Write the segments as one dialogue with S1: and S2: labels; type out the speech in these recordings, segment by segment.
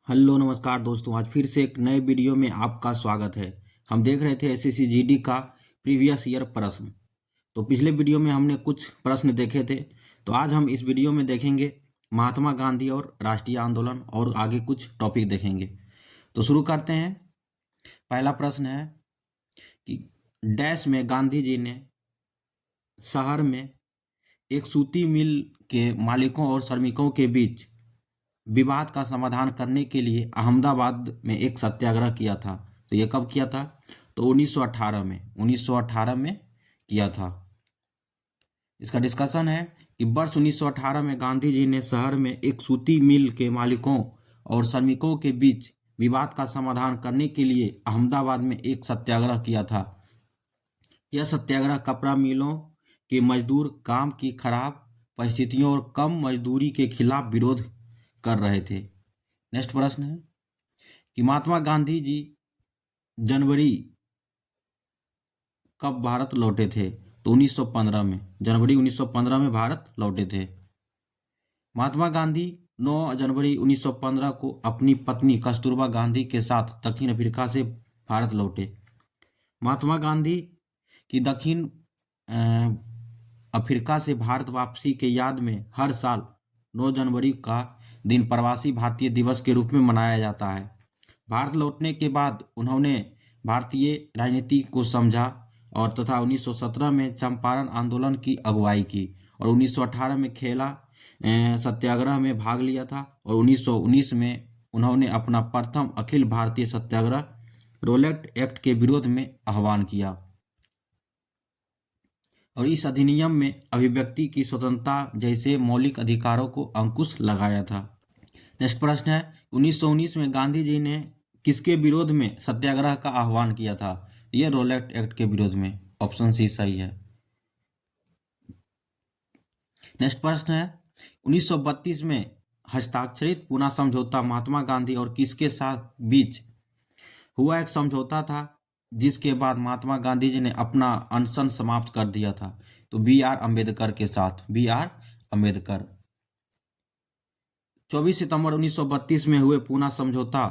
S1: Hello नमस्कार दोस्तों, आज फिर से एक नए वीडियो में आपका स्वागत है। हम देख रहे थे एसएससी जीडी का प्रीवियस ईयर प्रश्न। तो पिछले वीडियो में हमने कुछ प्रश्न देखे थे, तो आज हम इस वीडियो में देखेंगे महात्मा गांधी और राष्ट्रीय आंदोलन और आगे कुछ टॉपिक देखेंगे। तो शुरू करते हैं। पहला प्रश्न है कि डैश में गांधी जी ने शहर में एक सूती मिल के मालिकों और श्रमिकों के बीच विवाद का समाधान करने के लिए अहमदाबाद में एक सत्याग्रह किया था। तो ये कब किया था? तो 1918 में किया था। इसका डिस्कशन है कि वर्ष 1918 में गांधी जी ने शहर में एक सूती मिल के मालिकों और श्रमिकों के बीच विवाद का समाधान करने के लिए अहमदाबाद में एक सत्याग्रह किया था। यह सत्याग्रह कपड़ा मिलों के मजदूर काम की खराब परिस्थितियों और कम मजदूरी के खिलाफ विरोध कर रहे थे। नेक्स्ट प्रश्न है कि महात्मा गांधी जी जनवरी कब भारत लौटे थे? तो 1915 में, जनवरी 1915 में भारत लौटे थे। महात्मा गांधी 9 जनवरी 1915 को अपनी पत्नी कस्तूरबा गांधी के साथ दक्षिण अफ्रीका से भारत लौटे। महात्मा गांधी की दक्षिण अफ्रीका से भारत वापसी के याद में हर साल 9 जनवरी का दिन प्रवासी भारतीय दिवस के रूप में मनाया जाता है। भारत लौटने के बाद उन्होंने भारतीय राजनीति को समझा और तथा 1917 में चंपारण आंदोलन की अगुवाई की और 1918 में खेला सत्याग्रह में भाग लिया था और 1919 में उन्होंने अपना प्रथम अखिल भारतीय सत्याग्रह रोलेट एक्ट के विरोध में आह्वान किया और इस अधिनियम में अभिव्यक्ति की स्वतंत्रता जैसे मौलिक अधिकारों को अंकुश लगाया था। नेक्स्ट प्रश्न है 1919 में गांधी जी ने किसके विरोध में सत्याग्रह का आह्वान किया था? यह रोलेट एक्ट के विरोध में। ऑप्शन सी सही है। नेक्स्ट प्रश्न है 1932 में हस्ताक्षरित पुना समझौता महात्मा गांधी और किसके साथ बीच हुआ एक समझौता था जिसके बाद महात्मा गांधी जी ने अपना अनशन समाप्त कर दिया था? तो B.R. अम्बेडकर के साथ। B.R. अम्बेडकर। 24 सितंबर 1932 में हुए पूना समझौता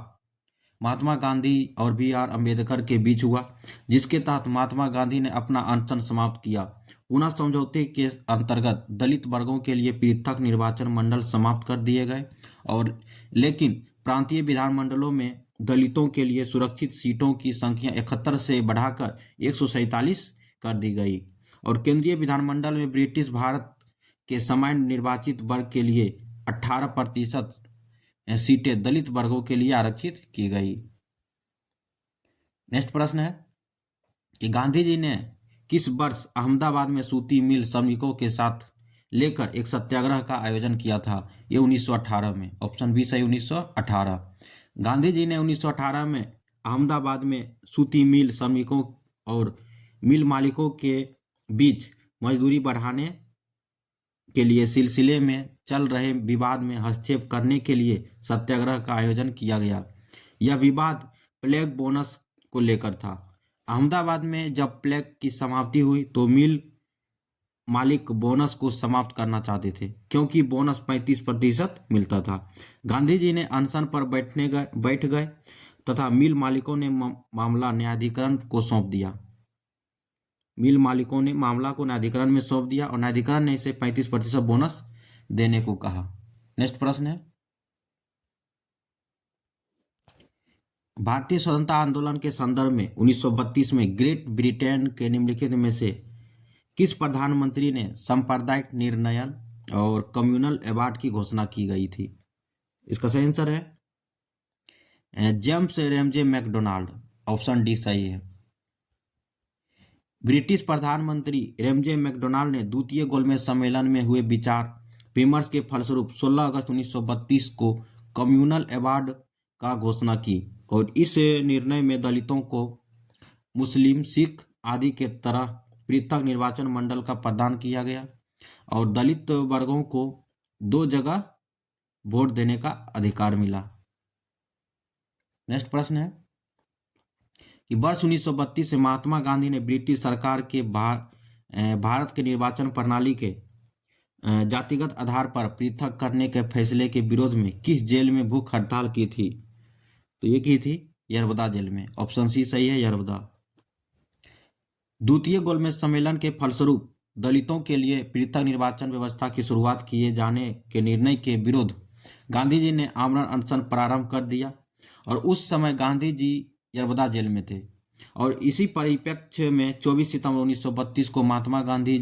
S1: महात्मा गांधी और B.R. अम्बेडकर के बीच हुआ, जिसके तहत महात्मा गांधी ने अपना अनशन समाप्त किया। पूना समझौते के अंतर्गत दलित वर्गों के लिए पृथक निर्वाचन मंडल समाप्त कर दिए गए और लेकिन प्रांतीय विधानमंडलों में दलितों के लिए सुरक्षित सीटों की संख्या 71 से बढ़ाकर 147 कर दी गई और केंद्रीय विधानमंडल में ब्रिटिश भारत के सामान्य निर्वाचित वर्ग के लिए 18% सीटें दलित वर्गों के लिए आरक्षित की गई। नेक्स्ट प्रश्न है कि गांधी जी ने किस वर्ष अहमदाबाद में सूती मिल श्रमिकों के साथ लेकर एक सत्याग्रह का आयोजन किया था? ये 1918 में। ऑप्शन बी सही, 1918। गांधी जी ने 1918 में अहमदाबाद में सूती मिल श्रमिकों और मिल मालिकों के बीच मजदूरी बढ़ाने के लिए सिलसिले में चल रहे विवाद में हस्तक्षेप करने के लिए सत्याग्रह का आयोजन किया गया। यह विवाद प्लेग बोनस को लेकर था। अहमदाबाद में जब प्लेग की समाप्ति हुई तो मिल मालिक बोनस को समाप्त करना चाहते थे क्योंकि बोनस 35% मिलता था। गांधी जी ने अनशन पर बैठ गए तथा मिल मालिकों ने मामला न्यायाधिकरण को सौंप दिया। मिल मालिकों ने मामला को न्यायाधिकरण में सौंप दिया और न्यायाधिकरण ने इसे 35% बोनस देने को कहा। नेक्स्ट प्रश्न है भारतीय स्वतंत्रता आंदोलन के संदर्भ में 1932 में ग्रेट ब्रिटेन के निम्नलिखित में से किस प्रधानमंत्री ने सांप्रदायिक निर्णय और कम्युनल अवार्ड की घोषणा की गई थी? इसका सही आंसर है James Ramsay MacDonald. Option D सही है। ब्रिटिश प्रधानमंत्री रेमजे मैकडोनाल्ड ने द्वितीय गोलमेज सम्मेलन में हुए विचार विमर्श के फलस्वरूप 16 अगस्त 1932 को कम्युनल अवार्ड का घोषणा की और इस निर्णय में दलितों को मुस्लिम, सिख आदि के तरह पृथक निर्वाचन मंडल का प्रदान किया गया और दलित वर्गों को 2 जगह वोट देने का अधिकार मिला। नेक्स्ट प्रश्न है कि वर्ष 1932 में महात्मा गांधी ने ब्रिटिश सरकार के भारत के निर्वाचन प्रणाली के जातिगत आधार पर पृथक करने के फैसले के विरोध में किस जेल में भूख हड़ताल की थी? तो ये की थी यरबदा जेल में। ऑप्शन सी सही है, यरबदा। द्वितीय गोलमेज सम्मेलन के फलस्वरूप दलितों के लिए पृथक निर्वाचन व्यवस्था की शुरुआत किए जाने के निर्णय के विरोध गांधी जी ने आमरण अनशन प्रारंभ कर दिया और उस समय गांधी जी यरबदा जेल में थे। और इसी परिप्रेक्ष्य में 24 सितंबर 1932 को महात्मा गांधी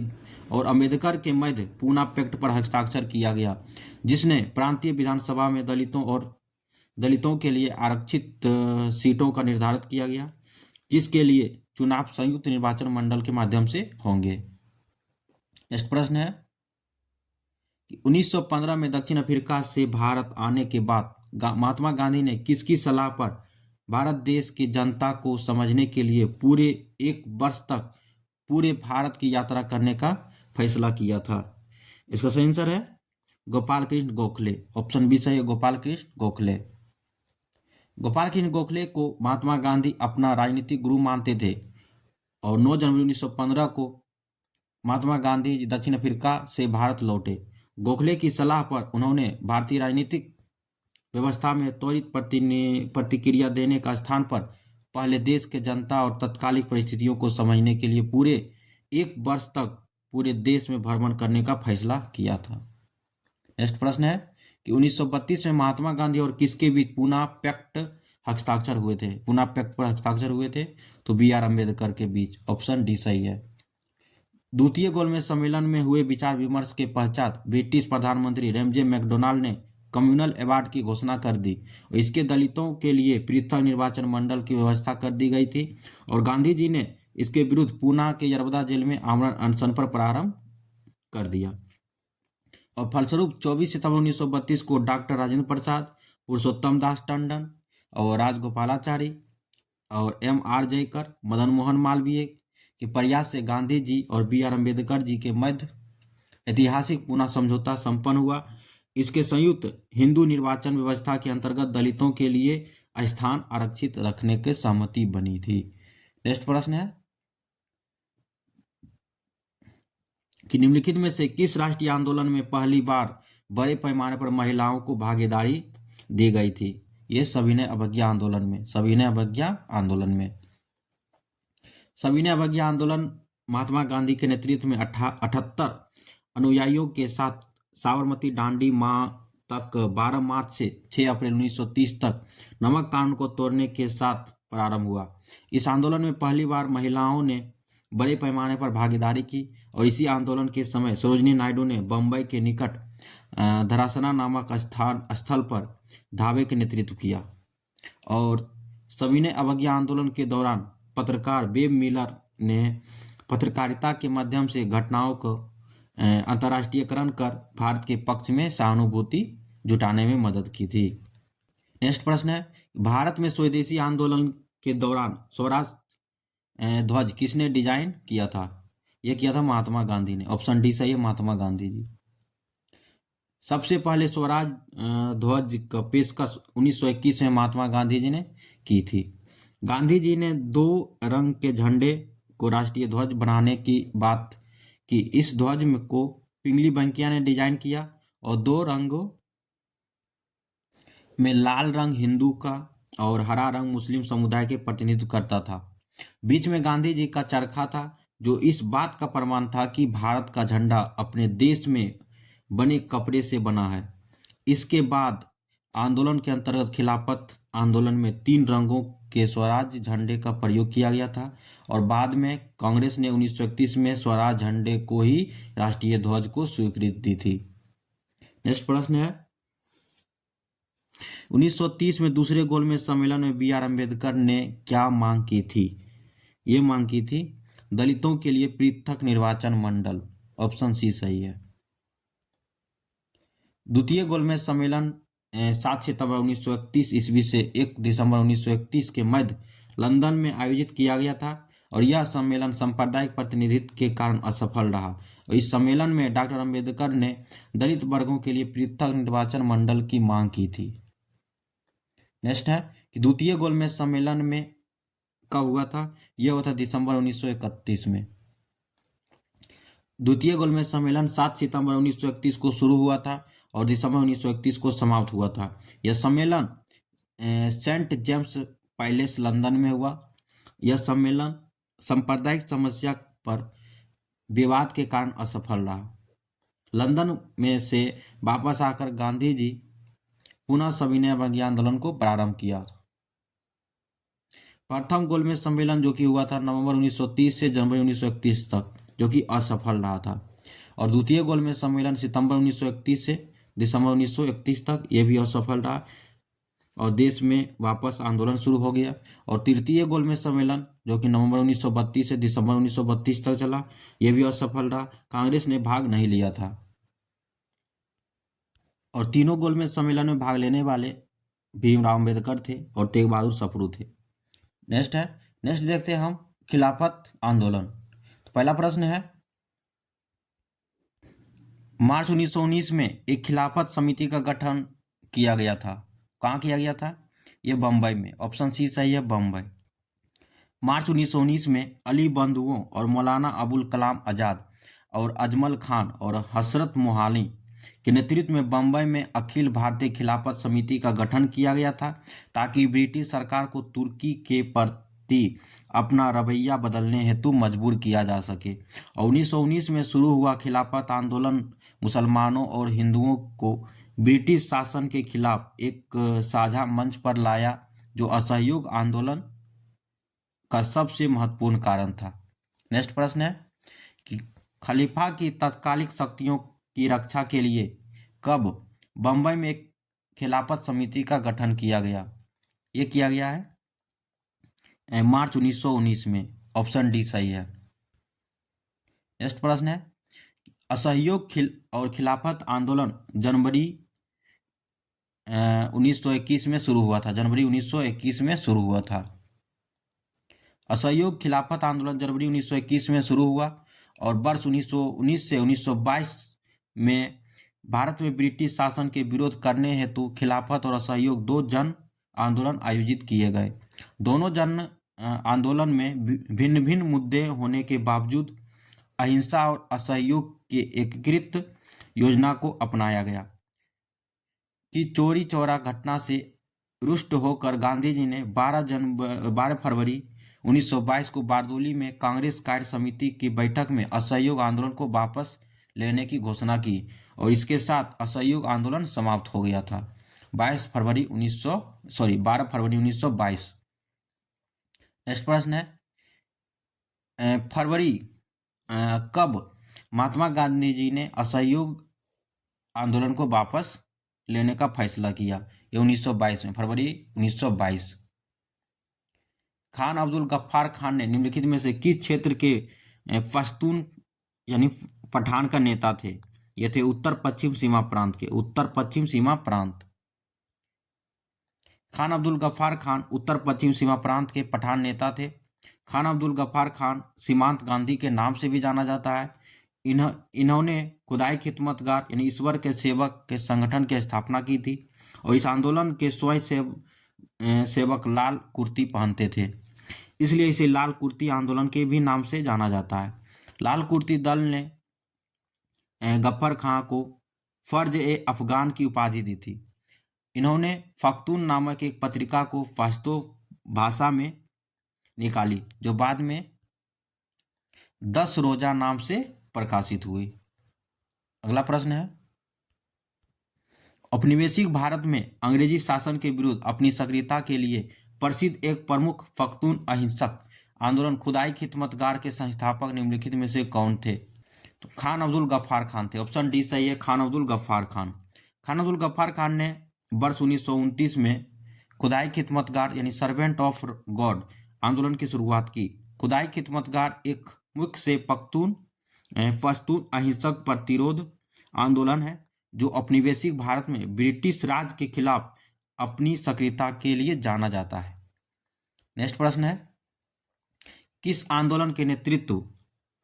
S1: और अंबेडकर के मध्य पूना पैक्ट पर हस्ताक्षर किया गया, जिसने प्रांतीय विधानसभा में दलितों के लिए आरक्षित सीटों का निर्धारित किया गया, जिसके लिए चुनाव संयुक्त निर्वाचन मंडल के माध्यम से होंगे। नेक्स्ट प्रश्न है कि 1915 में दक्षिण अफ्रीका से भारत आने के बाद महात्मा गांधी ने किसकी सलाह पर भारत देश की जनता को समझने के लिए पूरे एक वर्ष तक पूरे भारत की यात्रा करने का फैसला किया था? इसका सही आंसर है गोपाल कृष्ण गोखले। ऑप्शन बी सही है, गोपाल कृष्ण गोखले। गोपाल कृष्ण गोखले को महात्मा गांधी अपना राजनीतिक गुरु मानते थे और 9 जनवरी 1915 को महात्मा गांधी दक्षिण अफ्रीका से भारत लौटे। गोखले की सलाह पर उन्होंने भारतीय राजनीतिक व्यवस्था में त्वरित प्रतिक्रिया देने का स्थान पर पहले देश के जनता और तत्कालिक परिस्थितियों को समझने के लिए पूरे एक वर्ष तक पूरे देश में भ्रमण करने का फैसला किया था। नेक्स्ट प्रश्न है कि 1932 में महात्मा गांधी और किसके बीच पूना पैक्ट हस्ताक्षर हुए थे? पूना पैक्ट पर हस्ताक्षर हुए थे तो बी आर अम्बेडकर के बीच। ऑप्शन डी सही है। द्वितीय गोलमेज सम्मेलन में हुए विचार विमर्श के पश्चात ब्रिटिश प्रधानमंत्री रेमजे मैकडोनाल्ड ने कम्युनल अवार्ड की घोषणा कर दी और इसके दलितों के लिए पृथक निर्वाचन मंडल की व्यवस्था कर दी गई थी और गांधी जी ने इसके विरुद्ध पूना के यरबदा जेल में आमरण अनशन पर प्रारंभ कर दिया और फलस्वरूप 24 सितंबर 1932 को डॉक्टर राजेंद्र प्रसाद, पुरुषोत्तम दास टंडन और राजगोपालाचारी और M.R. जयकर, मदन मोहन मालवीय के प्रयास से गांधी जी और बी आर अम्बेडकर जी के मध्य ऐतिहासिक पूना समझौता संपन्न हुआ। इसके संयुक्त हिंदू निर्वाचन व्यवस्था के अंतर्गत दलितों के लिए स्थान आरक्षित रखने की सहमति बनी थी। नेक्स्ट प्रश्न है कि निम्नलिखित में से किस राष्ट्रीय आंदोलन में पहली बार बड़े पैमाने पर महिलाओं को भागीदारी दी गई थी? ये सविनय अवज्ञा आंदोलन में। सविनय अवज्ञा आंदोलन महात्मा गांधी के नेतृत्व में 78 अनुयायियों के साथ साबरमती दांडी मार्च तक 12 मार्च से 6 अप्रैल 1930 तक नमक कानून को तोड़ने के साथ प्रारंभ हुआ। इस आंदोलन में पहली बार महिलाओं ने बड़े पैमाने पर भागीदारी की और इसी आंदोलन के समय सरोजिनी नायडू ने बम्बई के निकट धरासना नामक स्थल पर धावे के नेतृत्व किया और सविनय अवज्ञा आंदोलन के दौरान पत्रकार बेब मिलर ने पत्रकारिता के माध्यम से घटनाओं को अंतर्राष्ट्रीयकरण कर भारत के पक्ष में सहानुभूति जुटाने में मदद की थी। नेक्स्ट प्रश्न है भारत में स्वदेशी आंदोलन के दौरान स्वराज ध्वज किसने डिजाइन किया था? यह किया था महात्मा गांधी ने। ऑप्शन डी सही है, महात्मा गांधी जी। सबसे पहले स्वराज ध्वज का पेशकश 1921 में महात्मा गांधी जी ने की थी। गांधी जी ने 2 रंग के झंडे को राष्ट्रीय ध्वज बनाने की बात की। इस ध्वज को पिंगली वेंकैया ने डिजाइन किया और 2 रंगों में लाल रंग हिंदू का और हरा रंग मुस्लिम समुदाय के प्रतिनिधित्व करता था। बीच में गांधी जी का चरखा था जो इस बात का प्रमाण था कि भारत का झंडा अपने देश में बने कपड़े से बना है। इसके बाद आंदोलन के अंतर्गत खिलाफत आंदोलन में 3 रंगों के स्वराज झंडे का प्रयोग किया गया था और बाद में कांग्रेस ने 1931 में स्वराज झंडे को ही राष्ट्रीय ध्वज को स्वीकृति दी थी। नेक्स्ट प्रश्न है 1930 में दूसरे गोलमेज सम्मेलन में बी आर अम्बेडकर ने क्या मांग की थी? ये मांग की थी दलितों के लिए पृथक निर्वाचन मंडल। ऑप्शन सी सही है। द्वितीय गोलमेज सम्मेलन 7 सितंबर 1931 ईस्वी से 1 दिसंबर 1931 के मध्य लंदन में आयोजित किया गया था और यह सम्मेलन सांप्रदायिक प्रतिनिधित्व के कारण असफल रहा और इस सम्मेलन में डॉक्टर अम्बेडकर ने दलित वर्गों के लिए पृथक निर्वाचन मंडल की मांग की थी। नेक्स्ट है कि द्वितीय गोलमेज सम्मेलन में कब हुआ था? यह हुआ था दिसंबर 1931 में। द्वितीय गोलमेज सम्मेलन 7 सितंबर 1931 को शुरू हुआ था और दिसंबर 1931 को समाप्त हुआ था। यह सम्मेलन सेंट जेम्स पैलेस लंदन में हुआ। यह सम्मेलन सांप्रदायिक समस्या पर विवाद के कारण असफल रहा। लंदन में से वापस आकर गांधी जी पुनः सविनय अवज्ञा आंदोलन को प्रारंभ किया। प्रथम गोलमेज सम्मेलन जो कि हुआ था नवंबर 1930 से जनवरी 1931 तक, जो कि असफल रहा था। और द्वितीय गोलमेज सम्मेलन सितंबर 1931 से दिसंबर 1931 तक, ये भी असफल रहा और देश में वापस आंदोलन शुरू हो गया। और तृतीय गोलमेज सम्मेलन जो कि नवंबर 1932 से दिसंबर 1932 तक चला, यह भी असफल रहा। कांग्रेस ने भाग नहीं लिया था। और तीनों गोलमेज सम्मेलन में भाग लेने वाले भीमराव अम्बेडकर थे और तेग बहादुर सप्रू थे। नेक्स्ट देखते हैं हम खिलाफत आंदोलन। तो पहला प्रश्न है, मार्च 1919 में एक खिलाफत समिति का गठन किया गया था। कहाँ किया गया था? यह बम्बई में। ऑप्शन सी सही है, बम्बई। मार्च 1919 में अली बंधुओं और मौलाना अबुल कलाम आजाद और अजमल खान और हसरत मोहाली के नेतृत्व में बम्बई में अखिल भारतीय खिलाफत समिति का गठन किया गया था, ताकि ब्रिटिश सरकार को तुर्की के प्रति अपना रवैया बदलने हेतु मजबूर किया जा सके। और 1919 में शुरू हुआ खिलाफत आंदोलन मुसलमानों और हिंदुओं को ब्रिटिश शासन के खिलाफ एक साझा मंच पर लाया, जो असहयोग आंदोलन का सबसे महत्वपूर्ण कारण था। नेक्स्ट प्रश्न है कि खलीफा की तत्कालिक शक्तियों की रक्षा के लिए कब बंबई में एक खिलाफत समिति का गठन किया गया? ये किया गया है मार्च 1919 में। ऑप्शन डी सही है। नेक्स्ट प्रश्न है, असहयोग और खिलाफत आंदोलन जनवरी 1921 में शुरू हुआ था। जनवरी 1921 में शुरू हुआ था। असहयोग खिलाफत आंदोलन जनवरी 1921 में शुरू हुआ और वर्ष 1919 से 1922 में भारत में ब्रिटिश शासन के विरोध करने हेतु खिलाफत और असहयोग दो जन आंदोलन आयोजित किए गए। दोनों जन आंदोलन में भिन्न भिन्न मुद्दे होने के बावजूद अहिंसा और असहयोग के एकीकृत योजना को अपनाया गया। कि चोरी चौरा घटना से रुष्ट होकर गांधी जी ने 12 फरवरी 1922 को बारदोली में कांग्रेस कार्य समिति की बैठक में असहयोग आंदोलन को वापस लेने की घोषणा की और इसके साथ असहयोग आंदोलन समाप्त हो गया था। 12 फरवरी 1922। नेक्स्ट प्रश्न है, फरवरी कब महात्मा गांधी जी ने असहयोग आंदोलन को वापस लेने का फैसला किया? ये 1922 में, फरवरी 1922। खान अब्दुल गफ्फार खान ने निम्नलिखित में से किस क्षेत्र के पश्तून यानी पठान का नेता थे? ये थे उत्तर पश्चिम सीमा प्रांत के, उत्तर पश्चिम सीमा प्रांत। खान अब्दुल गफ्फार खान उत्तर पश्चिम सीमा प्रांत के पठान नेता थे। खान अब्दुल गफ्फार खान सीमांत गांधी के नाम से भी जाना जाता है। इन्होंने खुदाई खिदमतगार यानी ईश्वर के सेवक के संगठन की स्थापना की थी और इस आंदोलन के स्वयं सेवक लाल कुर्ती पहनते थे, इसलिए इसे लाल कुर्ती आंदोलन के भी नाम से जाना जाता है। लाल कुर्ती दल ने गफ्फार खां को फर्ज ए अफगान की उपाधि दी थी। इन्होंने फख्तून नामक एक पत्रिका को पश्तो भाषा में निकाली, जो बाद में 10 रोजा नाम से प्रकाशित हुई। अगला प्रश्न है, औपनिवेशिक भारत में अंग्रेजी शासन के विरुद्ध अपनी सक्रियता के लिए प्रसिद्ध एक प्रमुख पख्तून अहिंसक आंदोलन खुदाई खिदमतगार के संस्थापक निम्नलिखित में से कौन थे? तो खान अब्दुल गफ्फार खान थे। ऑप्शन डी सही है, खान अब्दुल गफ्फार खान। खान अब्दुल गफ्फार खान ने वर्ष 1929 में खुदाई खिदमतगार यानी सर्वेंट ऑफ गॉड आंदोलन की शुरुआत की। खुदाई खिदमतगार एक मुख्य से पश्तून अहिंसक प्रतिरोध आंदोलन है, जो औपनिवेशिक भारत में ब्रिटिश राज के खिलाफ अपनी सक्रियता के लिए जाना जाता है। नेक्स्ट प्रश्न है, किस आंदोलन के नेतृत्व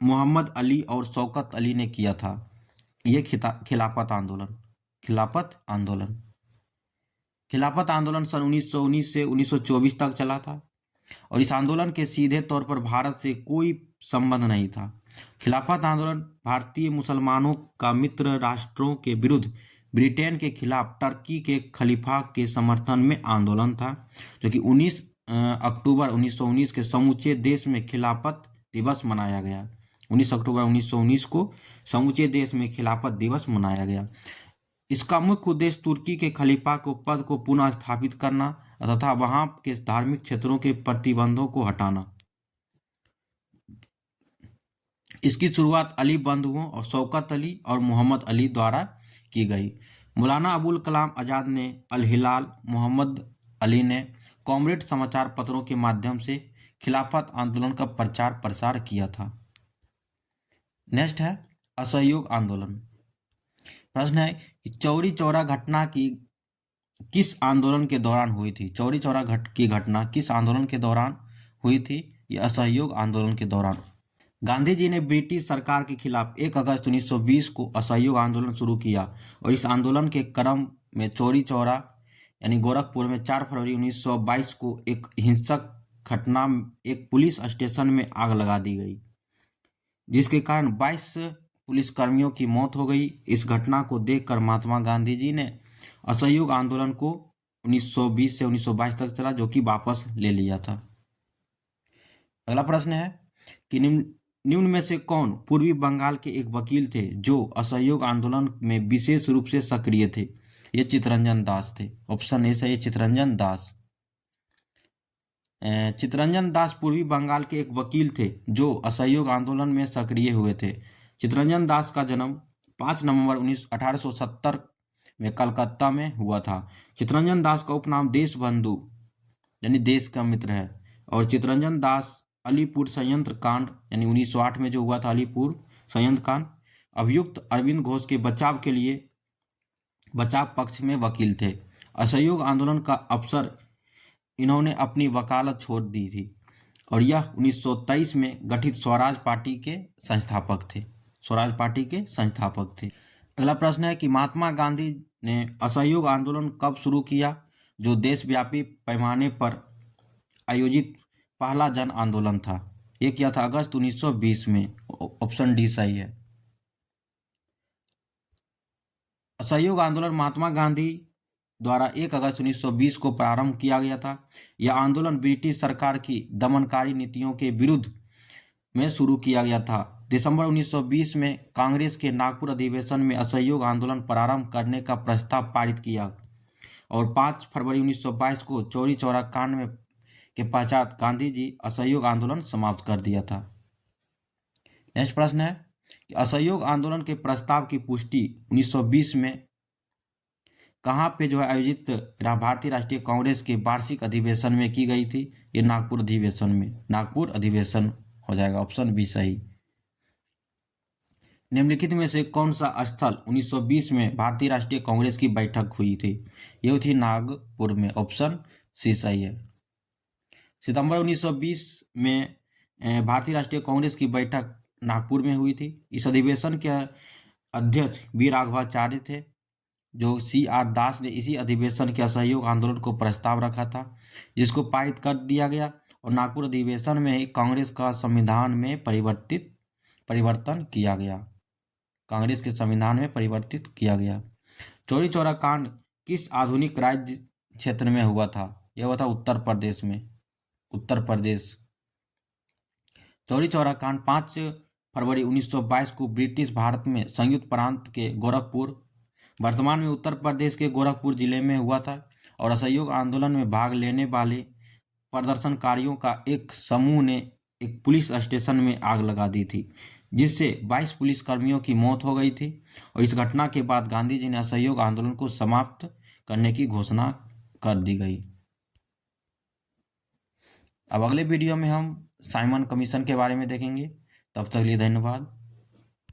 S1: मोहम्मद अली और शौकत अली ने किया था? यह खिलाफत आंदोलन। खिलाफत आंदोलन सन 1919 से 1924 तक चला था और इस आंदोलन के सीधे तौर पर भारत से कोई संबंध नहीं था। खिलाफत आंदोलन भारतीय मुसलमानों का मित्र राष्ट्रों के विरुद्ध ब्रिटेन के खिलाफ टर्की के खलीफा के समर्थन में आंदोलन था, जो कि 19 अक्टूबर 1919 के समूचे देश में खिलाफत दिवस मनाया गया। 19 अक्टूबर 1919 को समूचे देश में खिलाफत दिवस मनाया गया। इसका मुख्य उद्देश्य तुर्की के खलीफा को पद को पुनः स्थापित करना तथा वहां के धार्मिक क्षेत्रों के प्रतिबंधों को हटाना। इसकी शुरुआत अली बंधुओं और शौकत अली और मोहम्मद अली द्वारा की गई। मौलाना अबुल कलाम आज़ाद ने, अल हिलाल, मोहम्मद अली ने कॉमरेड समाचार पत्रों के माध्यम से खिलाफत आंदोलन का प्रचार प्रसार किया था। नेक्स्ट है असहयोग आंदोलन। प्रश्न है कि चौरी चौरा घटना की किस आंदोलन के दौरान हुई थी? चौरी चौरा की घटना किस आंदोलन के दौरान हुई थी? ये असहयोग आंदोलन के दौरान। गांधी जी ने ब्रिटिश सरकार के खिलाफ 1 अगस्त 1920 को असहयोग आंदोलन शुरू किया और इस आंदोलन के क्रम में चौरी चौरा यानी गोरखपुर में 4 फरवरी 1922 को एक हिंसक घटना एक पुलिस स्टेशन में आग लगा दी गई, जिसके कारण 22 पुलिसकर्मियों की मौत हो गई। इस घटना को देखकर महात्मा गांधी जी ने असहयोग आंदोलन को 1920 से 1922 तक चला, जो कि वापस ले लिया था। अगला प्रश्न है कि निम्न में से कौन पूर्वी बंगाल के एक वकील थे जो असहयोग आंदोलन में विशेष रूप से सक्रिय थे? ये चित्तरंजन दास थे। ऑप्शन ए सही है, चित्तरंजन दास। चित्तरंजन दास पूर्वी बंगाल के एक वकील थे जो असहयोग आंदोलन में सक्रिय हुए थे। चित्तरंजन दास का जन्म 5 नवंबर 1870 में कलकत्ता में हुआ था। चित्तरंजन दास का उपनाम देशबंधु यानी देश का मित्र है और चित्तरंजन दास अलीपुर संयंत्र कांड यानी 1908 में जो हुआ था अलीपुर संयंत्र कांड, अभियुक्त अरविंद घोष के बचाव के लिए बचाव पक्ष में वकील थे। असहयोग आंदोलन का अवसर इन्होंने अपनी वकालत छोड़ दी थी और यह 1923 में गठित स्वराज पार्टी के संस्थापक थे। स्वराज पार्टी के संस्थापक थे। अगला प्रश्न है कि महात्मा गांधी ने असहयोग आंदोलन कब शुरू किया, जो देशव्यापी पैमाने पर आयोजित पहला जन आंदोलन था? यह किया था अगस्त 1920 में। ऑप्शन डी सही है। असहयोग आंदोलन महात्मा गांधी द्वारा 1 अगस्त 1920 को प्रारंभ किया गया था। यह आंदोलन ब्रिटिश सरकार की दमनकारी नीतियों के विरुद्ध में शुरू किया गया था। दिसंबर 1920 में कांग्रेस के नागपुर अधिवेशन में असहयोग आंदोलन प्रारंभ करने का प्रस्ताव पारित किया और 5 फरवरी 1922 को चौरी चौरा कांड में के पश्चात गांधी जी असहयोग आंदोलन समाप्त कर दिया था। नेक्स्ट प्रश्न है कि असहयोग आंदोलन के प्रस्ताव की पुष्टि 1920 में कहाँ पे जो है आयोजित भारतीय राष्ट्रीय कांग्रेस के वार्षिक अधिवेशन में की गई थी? ये नागपुर अधिवेशन में। नागपुर अधिवेशन हो जाएगा। ऑप्शन बी सही। निम्नलिखित में से कौन सा स्थल 1920 में भारतीय राष्ट्रीय कांग्रेस की बैठक हुई थी? ये थी नागपुर में। ऑप्शन सी सही है। सितंबर 1920 में भारतीय राष्ट्रीय कांग्रेस की बैठक नागपुर में हुई थी। इस अधिवेशन के अध्यक्ष वी राघवाचार्य थे, जो CR दास ने इसी अधिवेशन के असहयोग आंदोलन को प्रस्ताव रखा था, जिसको पारित कर दिया गया और नागपुर अधिवेशन में ही कांग्रेस का संविधान में परिवर्तन किया गया। कांग्रेस के संविधान में परिवर्तित किया गया। चौरी चौरा कांड किस आधुनिक राज्य क्षेत्र में हुआ था? यह हुआ था उत्तर प्रदेश में। उत्तर प्रदेश। चौरी चौरा कांड 5 फरवरी 1922 को ब्रिटिश भारत में संयुक्त प्रांत के गोरखपुर, वर्तमान में उत्तर प्रदेश के गोरखपुर जिले में हुआ था और असहयोग आंदोलन में भाग लेने वाले प्रदर्शनकारियों का एक समूह ने एक पुलिस स्टेशन में आग लगा दी थी, जिससे 22 पुलिसकर्मियों की मौत हो गई थी और इस घटना के बाद गांधी जी ने असहयोग आंदोलन को समाप्त करने की घोषणा कर दी गई। अब अगले वीडियो में हम साइमन कमीशन के बारे में देखेंगे। तब तक के लिए धन्यवाद।